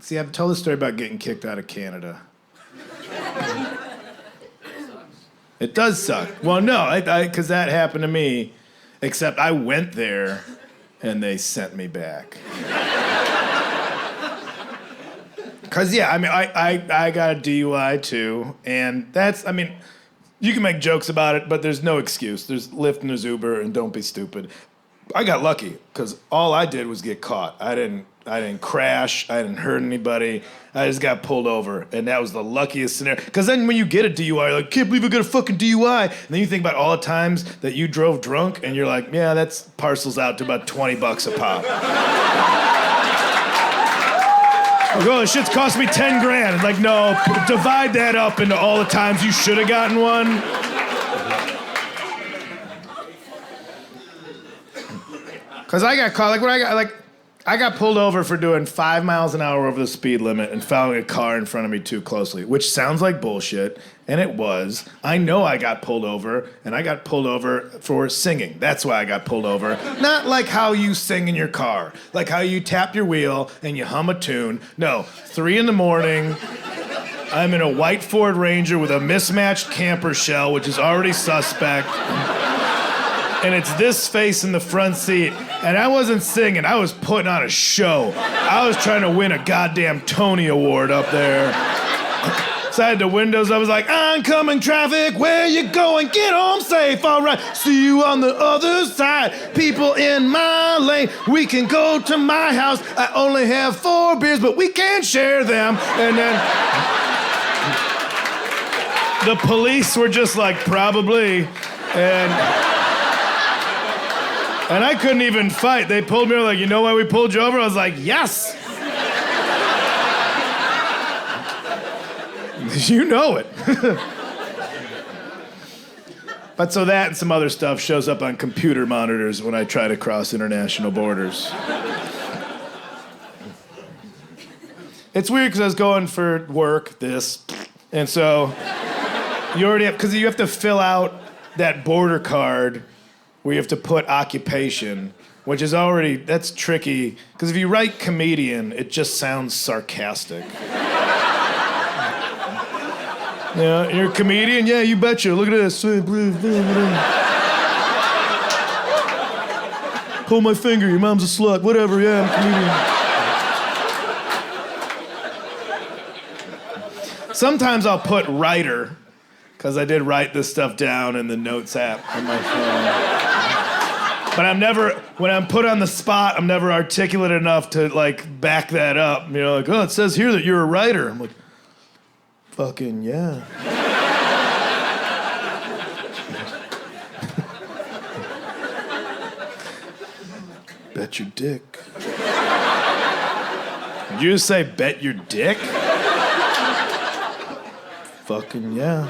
See, I've told the story about getting kicked out of Canada. It does suck. Well, no, because that happened to me, except I went there and they sent me back. Because, yeah, I mean, I got a DUI, too, and that's, I mean, you can make jokes about it, but there's no excuse. There's Lyft and there's Uber, and don't be stupid. I got lucky, because all I did was get caught. I didn't crash, I didn't hurt anybody, I just got pulled over, and that was the luckiest scenario. Because then when you get a DUI, you're like, can't believe I got a fucking DUI, and then you think about all the times that you drove drunk, and you're like, yeah, that's parcels out to about $20 a pop. Like, oh, this shit's cost me 10 grand. It's like, no, divide that up into all the times you should have gotten one. Because I got caught, I got pulled over for doing 5 miles an hour over the speed limit and following a car in front of me too closely, which sounds like bullshit, and it was. I know I got pulled over, and I got pulled over for singing. That's why I got pulled over. Not like how you sing in your car, like how you tap your wheel and you hum a tune. No, 3 in the morning, I'm in a white Ford Ranger with a mismatched camper shell, which is already suspect. And it's this face in the front seat. And I wasn't singing, I was putting on a show. I was trying to win a goddamn Tony Award up there. So I had the windows, I was like, oncoming traffic, where you going? Get home safe, all right. See you on the other side. People in my lane, we can go to my house. I only have 4 beers, but we can share them. And then the police were just like, probably. And I couldn't even fight. They pulled me over, like, you know why we pulled you over? I was like, yes. You know it. But so that and some other stuff shows up on computer monitors when I try to cross international borders. It's weird because I was going for work, and so you already have, because you have to fill out that border card where you have to put occupation, which is already, that's tricky, because if you write comedian, it just sounds sarcastic. Yeah, you're a comedian? Yeah, you betcha. Look at this. Pull my finger, your mom's a slut, whatever, yeah, I'm a comedian. Sometimes I'll put writer, because I did write this stuff down in the notes app on my phone. But I'm never, when I'm put on the spot, I'm never articulate enough to, like, back that up. You know, like, oh, it says here that you're a writer. I'm like, fucking yeah. Bet your dick. Did you just say bet your dick? Fucking yeah.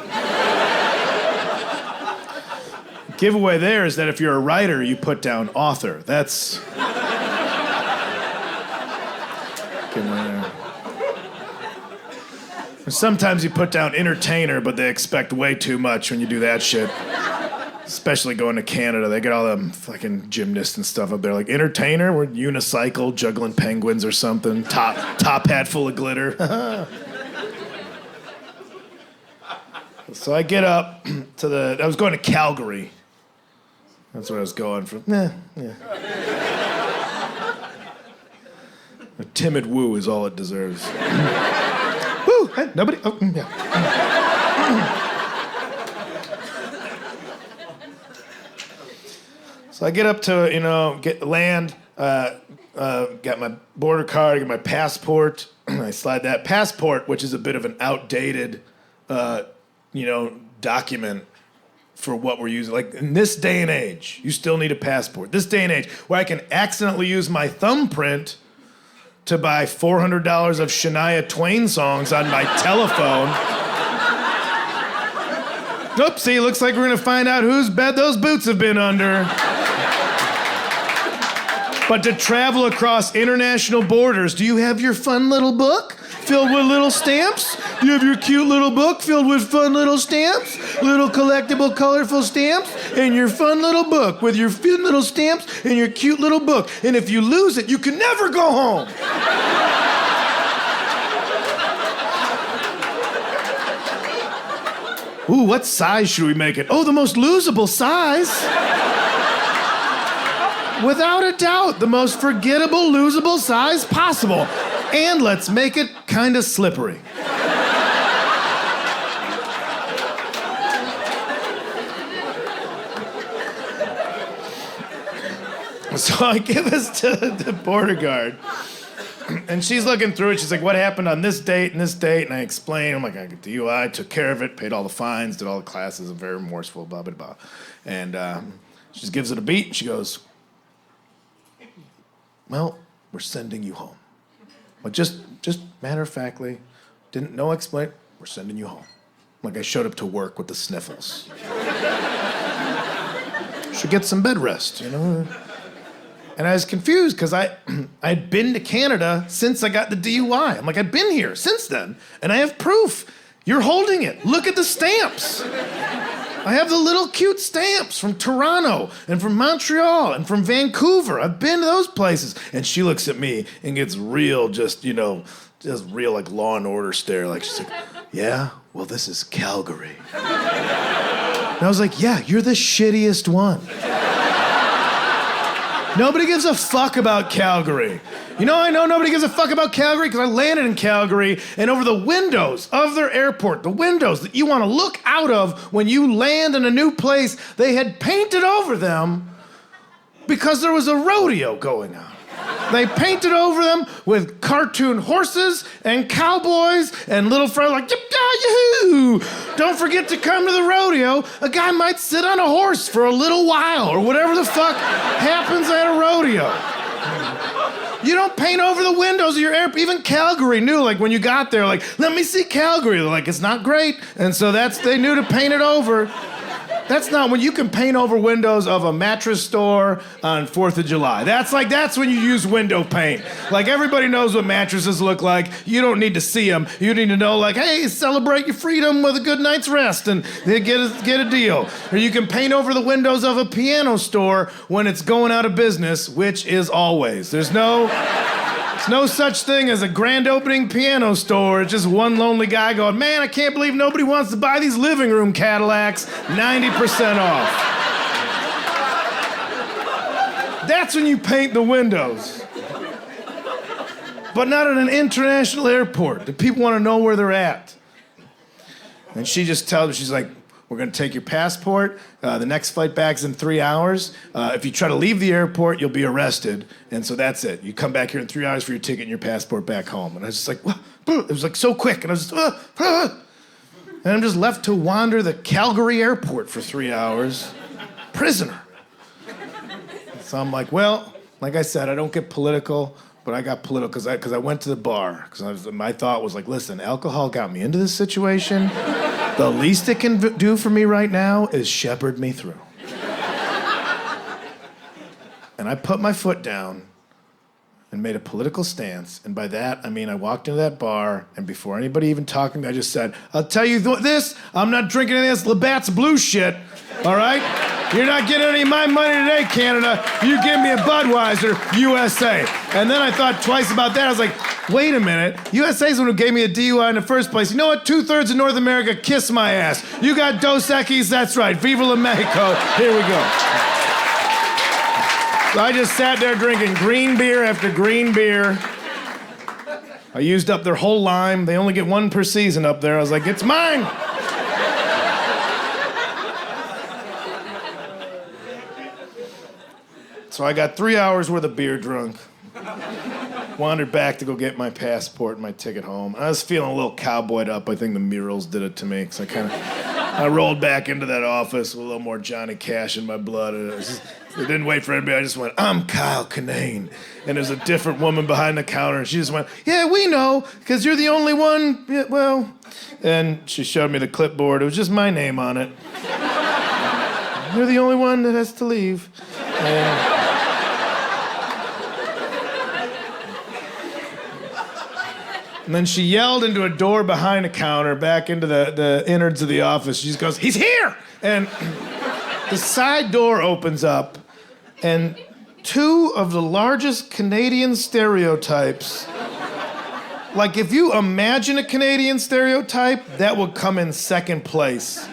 Giveaway there is that if you're a writer, you put down author. That's... Sometimes you put down entertainer, but they expect way too much when you do that shit. Especially going to Canada. They get all them fucking gymnasts and stuff up there. Like, entertainer? We're unicycle, juggling penguins or something. Top hat full of glitter. So I get up to I was going to Calgary. That's where I was going from. Yeah. A timid woo is all it deserves. Woo! Hey, nobody? Oh, yeah. So I get up to, land, got my border card, get my passport. I slide that passport, which is a bit of an outdated, document for what we're using. Like, in this day and age, you still need a passport. This day and age, where I can accidentally use my thumbprint to buy $400 of Shania Twain songs on my telephone. Oopsie, looks like we're gonna find out whose bed those boots have been under. But to travel across international borders, do you have your fun little book filled with little stamps? Do you have your cute little book filled with fun little stamps? Little collectible, colorful stamps? And your fun little book with your fun little stamps and your cute little book. And if you lose it, you can never go home. Ooh, what size should we make it? Oh, the most losable size. Without a doubt, the most forgettable, losable size possible. And let's make it kind of slippery. So I give this to the border guard. And she's looking through it. She's like, what happened on this date and this date? And I explain. I'm like, I got DUI, took care of it, paid all the fines, did all the classes. I'm very remorseful, blah, blah, blah. And she just gives it a beat. And she goes, well, we're sending you home. But just matter-of-factly, no explain, we're sending you home. Like I showed up to work with the sniffles. Should get some bed rest, you know? And I was confused because I'd been to Canada since I got the DUI. I'm like, I've been here since then, and I have proof. You're holding it. Look at the stamps. I have the little cute stamps from Toronto and from Montreal and from Vancouver. I've been to those places. And she looks at me and gets real, just real like Law and Order stare. Like she's like, yeah, well, this is Calgary. And I was like, yeah, you're the shittiest one. Nobody gives a fuck about Calgary. You know, I know nobody gives a fuck about Calgary because I landed in Calgary, and over the windows of their airport, the windows that you want to look out of when you land in a new place, they had painted over them because there was a rodeo going on. They painted over them with cartoon horses and cowboys and little friends like, yip-da-yahoo! Don't forget to come to the rodeo. A guy might sit on a horse for a little while or whatever the fuck happens at a rodeo. You don't paint over the windows of your airport. Even Calgary knew, like, when you got there, like, let me see Calgary. They're like, it's not great. And so they knew to paint it over. That's not when you can paint over windows of a mattress store on 4th of July. That's when you use window paint. Like, everybody knows what mattresses look like. You don't need to see them. You need to know, like, hey, celebrate your freedom with a good night's rest and get a deal. Or you can paint over the windows of a piano store when it's going out of business, which is always. There's no such thing as a grand opening piano store. It's just one lonely guy going, man, I can't believe nobody wants to buy these living room Cadillacs, 90% off. That's when you paint the windows. But not at an international airport. The people want to know where they're at. And she just tells me, she's like, we're going to take your passport. The next flight back's in 3 hours. If you try to leave the airport, you'll be arrested. And so that's it. You come back here in 3 hours for your ticket and your passport back home. And I was just like, what? It was like so quick. And I was just, And I'm just left to wander the Calgary airport for 3 hours. Prisoner. So I'm like, well, like I said, I don't get political. But I got political because I went to the bar. Because my thought was like, listen, alcohol got me into this situation. The least it can do for me right now is shepherd me through. And I put my foot down and made a political stance. And by that, I mean I walked into that bar, and before anybody even talked to me, I just said, I'll tell you this, I'm not drinking any of this Labatt's Blue shit, all right? You're not getting any of my money today, Canada. You give me a Budweiser, USA. And then I thought twice about that. I was like, wait a minute. USA's the one who gave me a DUI in the first place. You know what? 2/3 of North America kiss my ass. You got Dos Equis, that's right. Viva la Mexico. Here we go. So I just sat there drinking green beer after green beer. I used up their whole lime. They only get one per season up there. I was like, it's mine. So I got 3 hours worth of beer drunk. Wandered back to go get my passport and my ticket home. I was feeling a little cowboyed up. I think the murals did it to me. So I rolled back into that office with a little more Johnny Cash in my blood. And I didn't wait for anybody. I just went, I'm Kyle Kinane. And there's a different woman behind the counter. And she just went, yeah, we know, because you're the only one. Yeah, well. And she showed me the clipboard. It was just my name on it. You're the only one that has to leave. And then she yelled into a door behind the counter, back into the innards of the office. She just goes, he's here! And the side door opens up, and two of the largest Canadian stereotypes. Like, if you imagine a Canadian stereotype, that would come in second place.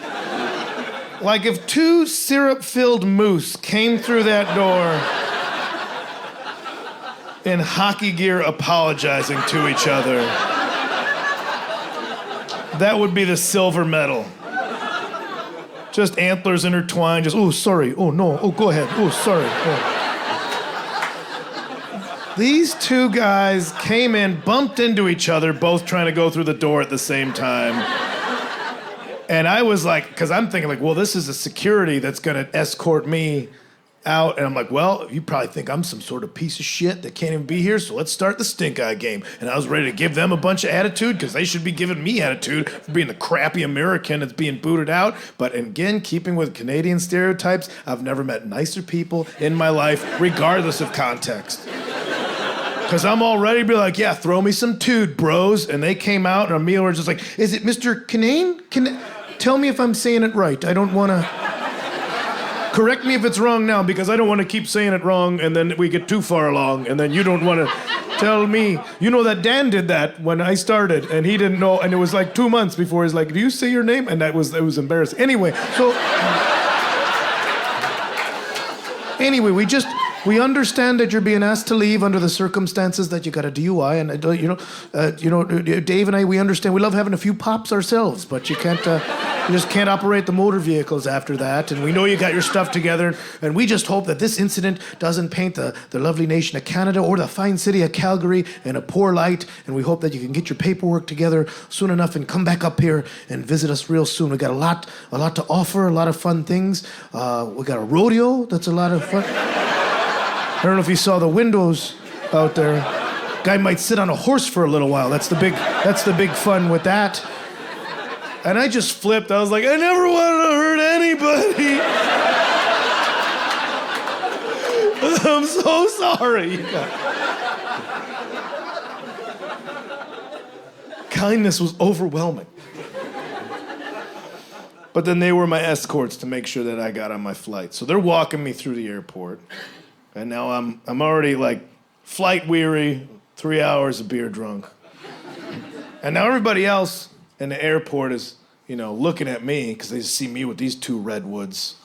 Like if two syrup-filled moose came through that door in hockey gear apologizing to each other, that would be the silver medal. Just antlers intertwined, just, oh, sorry, oh, no, oh, go ahead, oh, sorry. Oh. These two guys came in, bumped into each other, both trying to go through the door at the same time. And I was like, because I'm thinking like, well, this is a security that's gonna escort me out. And I'm like, well, you probably think I'm some sort of piece of shit that can't even be here, so let's start the stink eye game. And I was ready to give them a bunch of attitude, because they should be giving me attitude for being the crappy American that's being booted out. But again, keeping with Canadian stereotypes, I've never met nicer people in my life, regardless of context. Because I'm all ready to be like, yeah, throw me some tood, bros. And they came out, and Emil was just like, is it Mr. Kinane? Tell me if I'm saying it right. I don't want to... Correct me if it's wrong now, because I don't want to keep saying it wrong, and then we get too far along, and then you don't want to tell me. You know that Dan did that when I started, and he didn't know, and it was like 2 months before he's like, do you say your name? And it was embarrassing. Anyway, so... Anyway, we understand that you're being asked to leave under the circumstances that you got a DUI, and Dave and I, we understand. We love having a few pops ourselves, but you just can't operate the motor vehicles after that. And we know you got your stuff together, and we just hope that this incident doesn't paint the lovely nation of Canada or the fine city of Calgary in a poor light. And we hope that you can get your paperwork together soon enough and come back up here and visit us real soon. We got a lot to offer, a lot of fun things. We got a rodeo that's a lot of fun. I don't know if you saw the windows out there. Guy might sit on a horse for a little while. That's the big fun with that. And I just flipped. I was like, I never wanted to hurt anybody. I'm so sorry. Kindness was overwhelming. But then they were my escorts to make sure that I got on my flight. So they're walking me through the airport. And now I'm already like flight weary, 3 hours of beer drunk. And now everybody else in the airport is, looking at me because they see me with these two redwoods.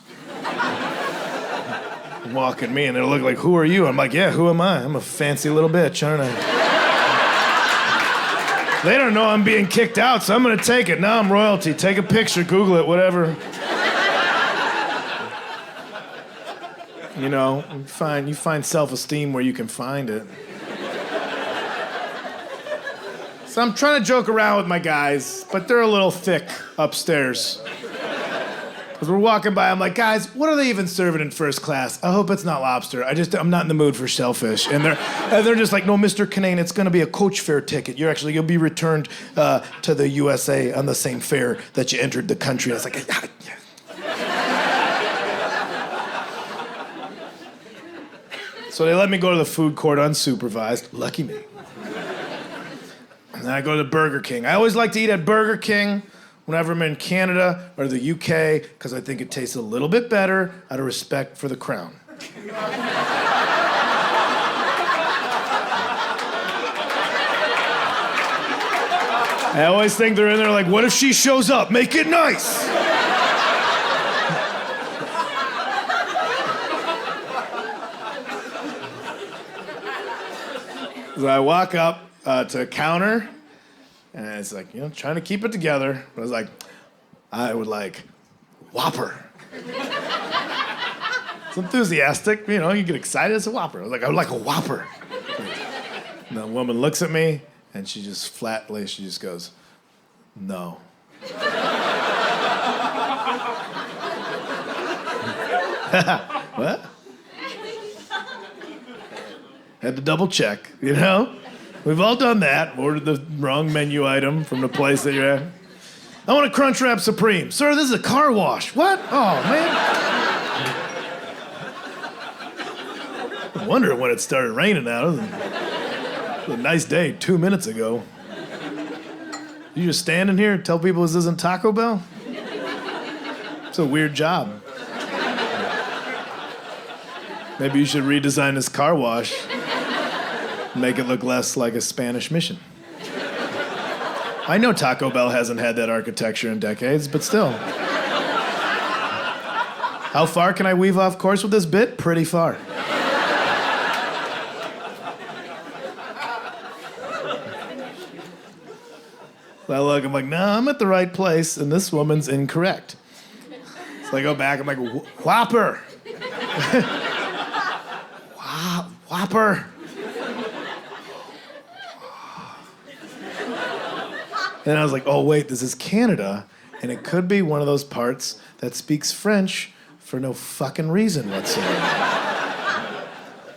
Walking me, and they're looking like, who are you? I'm like, yeah, who am I? I'm a fancy little bitch, aren't I? They don't know I'm being kicked out, so I'm gonna take it. Now I'm royalty. Take a picture, Google it, whatever. You find self-esteem where you can find it. So I'm trying to joke around with my guys, but they're a little thick upstairs. Because we're walking by, I'm like, guys, what are they even serving in first class? I hope it's not lobster. I'm not in the mood for shellfish. And they're just like, no, Mr. Kinane, it's gonna be a coach fare ticket. You'll be returned to the USA on the same fare that you entered the country. I was like, So they let me go to the food court unsupervised. Lucky me. And then I go to the Burger King. I always like to eat at Burger King whenever I'm in Canada or the UK, because I think it tastes a little bit better out of respect for the crown. I always think they're in there like, what if she shows up? Make it nice. So I walk up to a counter, and it's like, trying to keep it together. But I was like, I would like Whopper. It's enthusiastic, you get excited. It's a Whopper. I would like a Whopper. And the woman looks at me, and she just flatly, she just goes, no. What? Had to double check, We've all done that. Ordered the wrong menu item from the place that you're at. I want a Crunchwrap Supreme. Sir, this is a car wash. What? Oh, man. I wonder when it started raining out. It was a nice day 2 minutes ago. You just standing here and tell people this isn't Taco Bell? It's a weird job. Maybe you should redesign this car wash. Make it look less like a Spanish mission. I know Taco Bell hasn't had that architecture in decades, but still. How far can I weave off course with this bit? Pretty far. I look, I'm like, nah, I'm at the right place, and this woman's incorrect. So I go back, I'm like, Whopper. Whopper. And I was like, oh, wait, this is Canada, and it could be one of those parts that speaks French for no fucking reason whatsoever.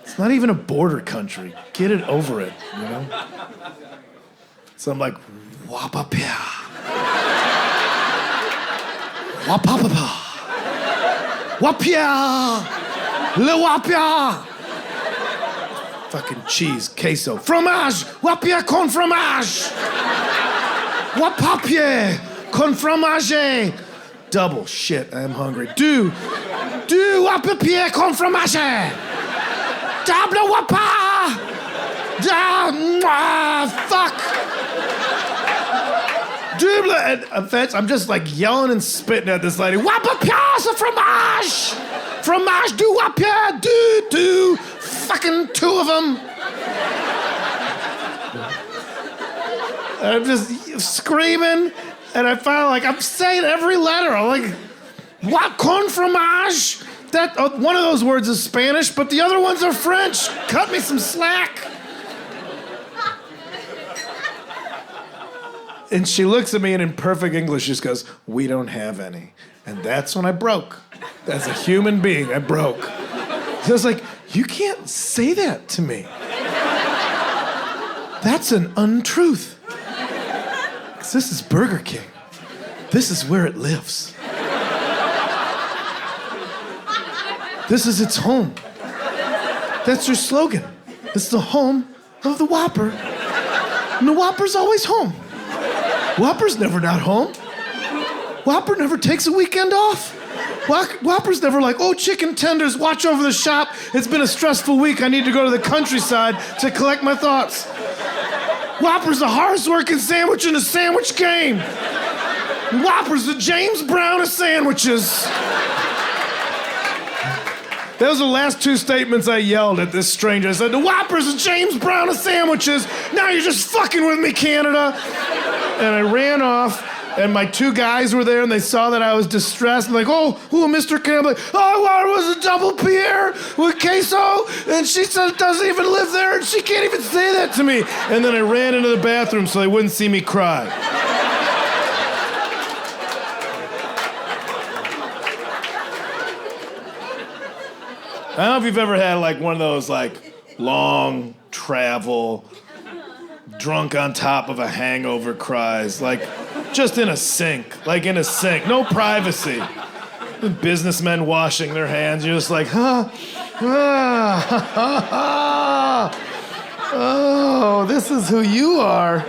It's not even a border country. Get it over it, you know? So I'm like, wapapia. Wapapapa. Wapia. Le wapia. Fucking cheese, queso. Fromage. Wapia con fromage. Wapapier con fromage. Double shit, I am hungry. Du wapapier con fromage. Double wapa. Fuck. Double. And I'm just like yelling and spitting at this lady. Wapapier c'est fromage. Fromage du wapier. Du. Fucking two of them. And I'm just screaming, and I finally, like, I'm saying every letter. I'm like, what, con fromage? That, one of those words is Spanish, but the other ones are French. Cut me some slack. And she looks at me, and in perfect English, just goes, we don't have any. And that's when I broke. As a human being, I broke. So I was like, you can't say that to me. That's an untruth. This is Burger King. This is where it lives. This is its home. That's your slogan. It's the home of the Whopper. And the Whopper's always home. Whopper's never not home. Whopper never takes a weekend off. Whopper's never like, oh, chicken tenders, watch over the shop. It's been a stressful week. I need to go to the countryside to collect my thoughts. Whopper's the hardest working sandwich in the sandwich game. Whopper's the James Brown of sandwiches. Those are the last two statements I yelled at this stranger. I said, the Whopper's the James Brown of sandwiches. Now you're just fucking with me, Canada. And I ran off, and my two guys were there, and they saw that I was distressed. I'm like, oh, Mr. Campbell. Oh, well, it was a double Pierre with queso. And she said it doesn't even live there, and she can't even say that to me. And then I ran into the bathroom so they wouldn't see me cry. I don't know if you've ever had like one of those like long travel, drunk on top of a hangover cries, like just in a sink, no privacy. Businessmen washing their hands, you're just like, oh, this is who you are.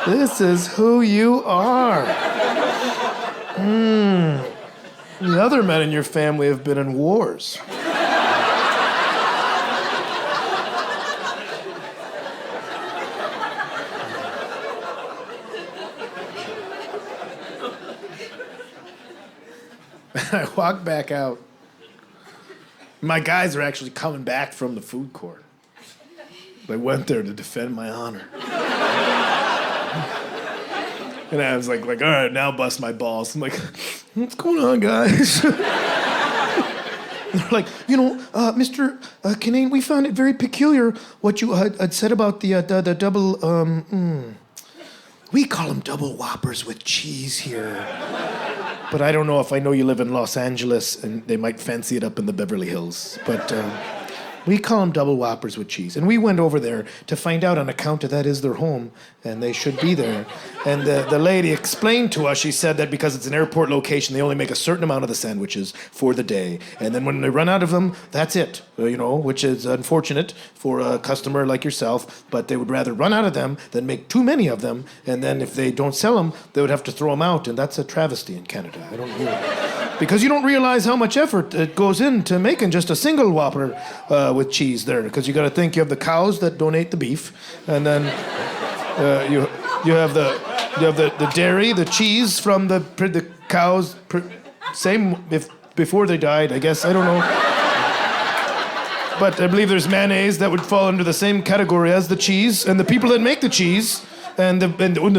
This is who you are. The other men in your family have been in wars. I walk back out. My guys are actually coming back from the food court. They went there to defend my honor. And I was like, all right, now bust my balls. I'm like, what's going on, guys? They're like, Mr. Kinane, we found it very peculiar what you had said about the double, we call them double Whoppers with cheese here. But I don't know if I know you live in Los Angeles and they might fancy it up in the Beverly Hills. But we call them double Whoppers with cheese. And we went over there to find out on account of that is their home and they should be there. And the lady explained to us, she said that because it's an airport location, they only make a certain amount of the sandwiches for the day. And then when they run out of them, that's it, which is unfortunate for a customer like yourself. But they would rather run out of them than make too many of them. And then if they don't sell them, they would have to throw them out. And that's a travesty in Canada. I don't hear it. Because you don't realize how much effort it goes into making just a single Whopper with cheese there. Because you got to think you have the cows that donate the beef, and then you have the dairy, the cheese from the cows. same if before they died, I guess. I don't know. But I believe there's mayonnaise that would fall under the same category as the cheese, and the people that make the cheese, and the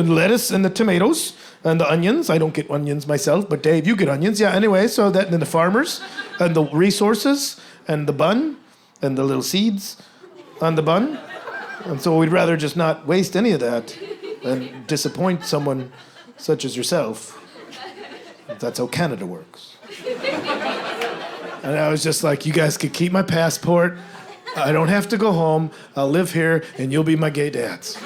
lettuce and the tomatoes and the onions. I don't get onions myself, but Dave, you get onions. Yeah, anyway, so that, and then the farmers and the resources and the bun and the little seeds on the bun. And so we'd rather just not waste any of that and disappoint someone such as yourself. That's how Canada works. And I was just like, you guys could keep my passport. I don't have to go home. I'll live here, and you'll be my gay dads.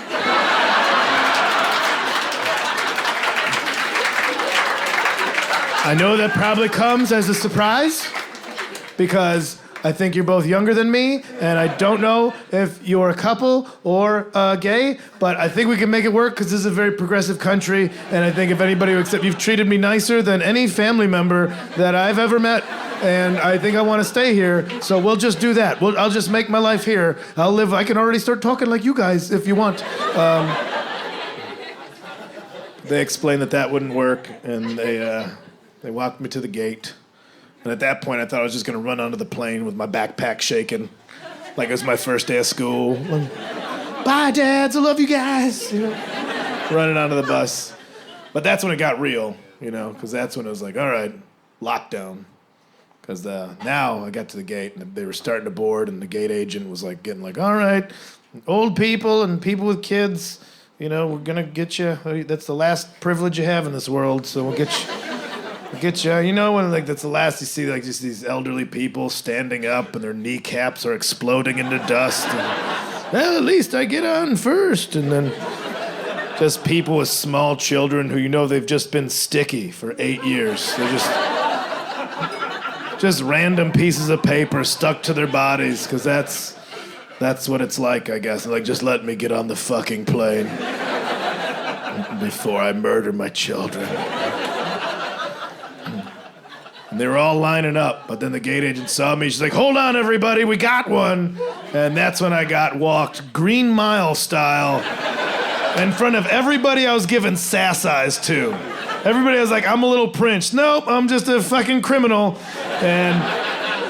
I know that probably comes as a surprise, because I think you're both younger than me, and I don't know if you're a couple or gay, but I think we can make it work because this is a very progressive country, and I think if anybody would accept, you've treated me nicer than any family member that I've ever met, and I think I want to stay here, so we'll just do that. I'll just make my life here. I can already start talking like you guys if you want. They explained that wouldn't work, and they walked me to the gate. And at that point, I thought I was just going to run onto the plane with my backpack shaking, like it was my first day of school. Bye, dads. I love you guys. Running onto the bus. But that's when it got real, because that's when it was like, all right, lockdown. Because now I got to the gate, and they were starting to board, and the gate agent was like getting like, all right, old people and people with kids, we're going to get you. That's the last privilege you have in this world, so we'll get you. When that's the last you see, like just these elderly people standing up and their kneecaps are exploding into dust. And, well, at least I get on first. And then just people with small children who they've just been sticky for 8 years. They're just random pieces of paper stuck to their bodies, because that's what it's like, I guess. Like, just let me get on the fucking plane before I murder my children. And they were all lining up, but then the gate agent saw me. She's like, hold on, everybody, we got one. And that's when I got walked Green Mile style in front of everybody I was giving sass eyes to. Everybody was like, I'm a little prince. Nope, I'm just a fucking criminal. And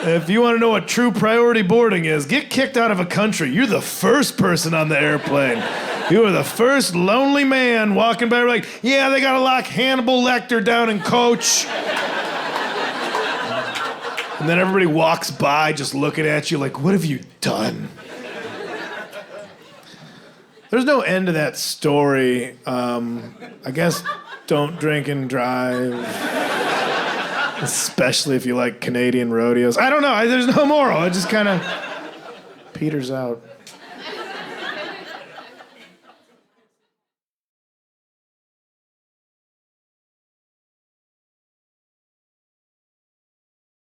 if you want to know what true priority boarding is, get kicked out of a country. You're the first person on the airplane. You were the first lonely man walking by, like, yeah, they gotta lock Hannibal Lecter down in coach. And then everybody walks by just looking at you like, what have you done? There's no end to that story. I guess don't drink and drive. Especially if you like Canadian rodeos. I don't know. There's no moral. It just kind of peters out.